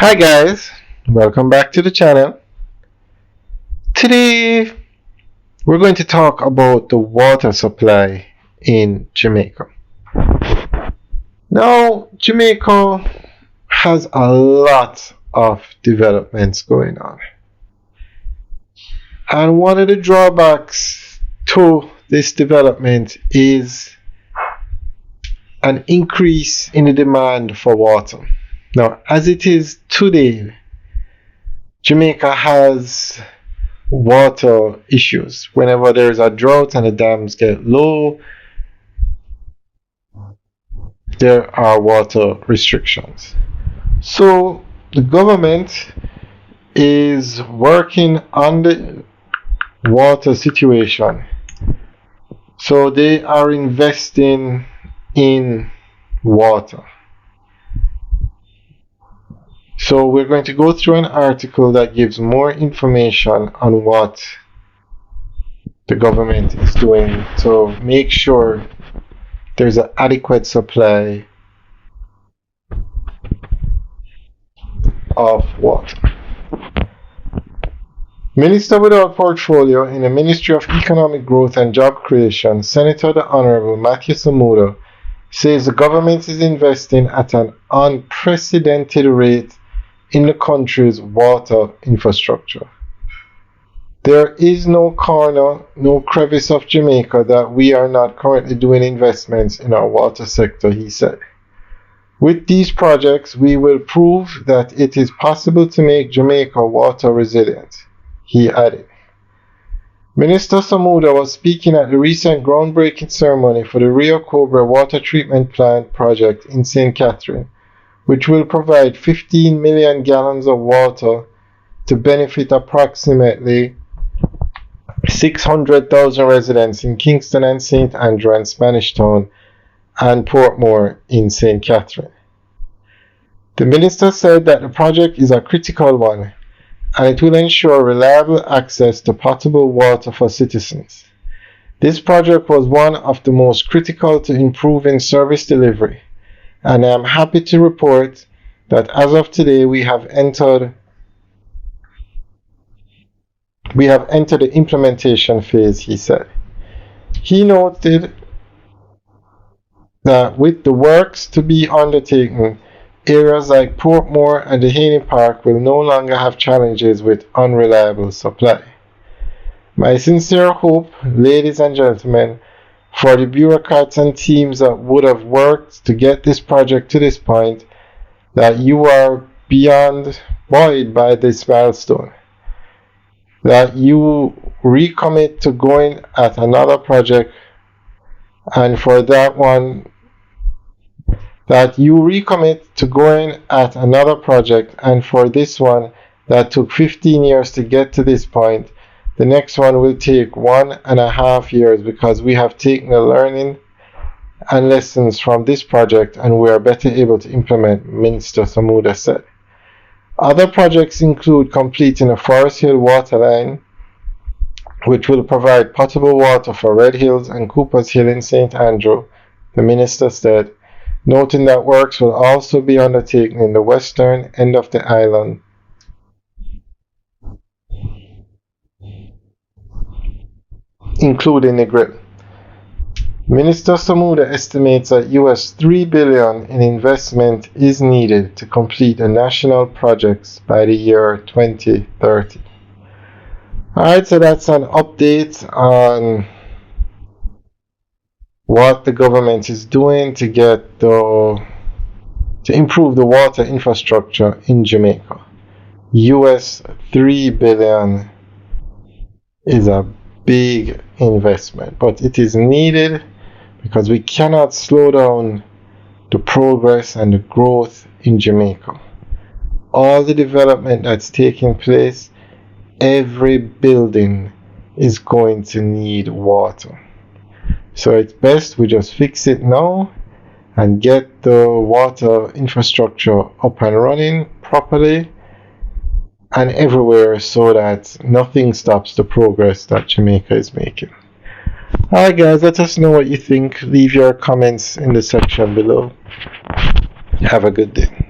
Hi guys, welcome back to the channel. Today we're going to talk about the water supply in Jamaica. Now, Jamaica has a lot of developments going on. And one of the drawbacks to this development is an increase in the demand for water. Now, as it is today, Jamaica has water issues. Whenever there's a drought and the dams get low, there are water restrictions. So the government is working on the water situation. So they are investing in water. So we're going to go through an article that gives more information on what the government is doing to make sure there's an adequate supply of water. Minister without portfolio in the Ministry of Economic Growth and Job Creation, Senator the Honorable Matthew Samuda, says the government is investing at an unprecedented rate in the country's water infrastructure. There is no corner, no crevice of Jamaica that we are not currently doing investments in our water sector, he said. With these projects, we will prove that it is possible to make Jamaica water resilient, he added. Minister Samuda was speaking at the recent groundbreaking ceremony for the Rio Cobra Water Treatment Plant project in St. Catherine, which will provide 15 million gallons of water to benefit approximately 600,000 residents in Kingston and St. Andrew and Spanish Town and Portmore in St. Catherine. The minister said that the project is a critical one and it will ensure reliable access to potable water for citizens. This project was one of the most critical to improving service delivery, and I am happy to report that as of today we have entered the implementation phase, he said. He noted that with the works to be undertaken, areas like Portmore and the Haney Park will no longer have challenges with unreliable supply. My sincere hope, ladies and gentlemen, for the bureaucrats and teams that would have worked to get this project to this point, that you are beyond buoyed by this milestone, that you recommit to going at another project, and for that one, that you recommit to going at another project, and for this one that took 15 years to get to this point, the next one will take 1.5 years because we have taken the learning and lessons from this project and we are better able to implement, Minister Samuda said. Other projects include completing a Forest Hill water line, which will provide potable water for Red Hills and Cooper's Hill in St. Andrew, the minister said, noting that works will also be undertaken in the western end of the island, including the Grill. Minister Samuda estimates that US $3 billion in investment is needed to complete the national projects by the year 2030. Alright, so that's an update on what the government is doing to improve the water infrastructure in Jamaica. US $3 billion is a big investment, but it is needed because we cannot slow down the progress and the growth in Jamaica. All the development that's taking place, every building is going to need water. So it's best we just fix it now and get the water infrastructure up and running properly and everywhere so that nothing stops the progress that Jamaica is making. Alright guys, let us know what you think. Leave your comments in the section below. Have a good day.